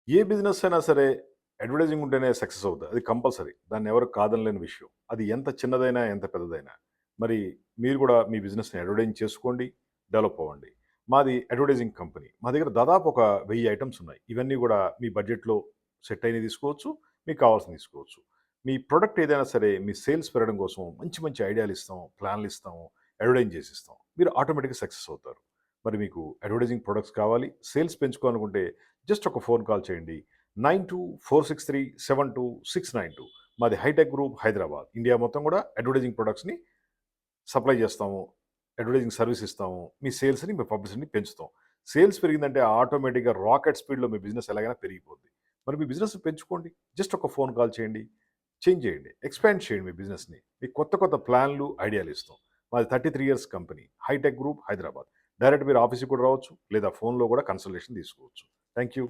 ఏ business అయినా సరే advertising ఉంటేనే సక్సెస్ అవుద్ది. అది కంపల్సరీ. దాన్ని ఎవరు కాదనలేని విషయం. అది ఎంత చిన్నదైనా, ఎంత పెద్దదైనా. మరి మీరు కూడా మీ బిజినెస్‌ని అడ్వర్టైజింగ్ చేసుకోండి, డెవలప్ అవ్వండి. మాది అడ్వర్టైజింగ్ కంపెనీ. మా దగ్గర దాదాపు ఒక 1000 ఐటెమ్స్ ఉన్నాయి. ఇవన్నీ కూడా మీ బడ్జెట్‌లో సెట్ అయినవి తీసుకోవచ్చు. మీకు కావాల్సినవి తీసుకోవచ్చు. మీ ప్రొడక్ట్ ఏదైనా సరే మీ సేల్స్ పెరగడం కోసం మంచి మంచి ఐడియాలు ఇస్తాం, ప్లాన్లు ఇస్తాము, అడ్వర్టైజింగ్ చేసి ఇస్తాం. మీరు ఆటోమేటిక్‌గా సక్సెస్ అవుతారు. మరి మీకు అడ్వర్టైజింగ్ ప్రొడక్ట్స్ కావాలి, సేల్స్ పెంచుకోవాలనుకుంటే జస్ట్ ఒక ఫోన్ కాల్ చేయండి. 9246372692. మాది హైటెక్ గ్రూప్ హైదరాబాద్. ఇండియా మొత్తం కూడా అడ్వర్టైజింగ్ ప్రొడక్ట్స్‌ని సప్లై చేస్తాము. అడ్వర్టైజింగ్ సర్వీస్ ఇస్తాము. మీ సేల్స్‌ని, మీ పబ్లిసిటీని పెంచుతాం. సేల్స్ పెరిగిందంటే ఆటోమేటిక్‌గా రాకెట్ స్పీడ్‌లో మీ బిజినెస్ ఎలాగైనా పెరిగిపోద్ది. మరి మీ బిజినెస్ పెంచుకోండి. జస్ట్ ఒక ఫోన్ కాల్ చేయండి. చేంజ్ చేయండి. ఎక్స్‌పాండ్ చేయండి మీ బిజినెస్‌ని. మీకు కొత్త కొత్త ప్లాన్‌లు, ఐడియాలు ఇస్తాం. మాది 33 years company. Hi tech group Hyderabad. Direct మీరు ఆఫీస్‌కి కూడా రావచ్చు. లేదా ఫోన్‌లో కూడా కన్సల్టేషన్ తీసుకోవచ్చు. Thank you.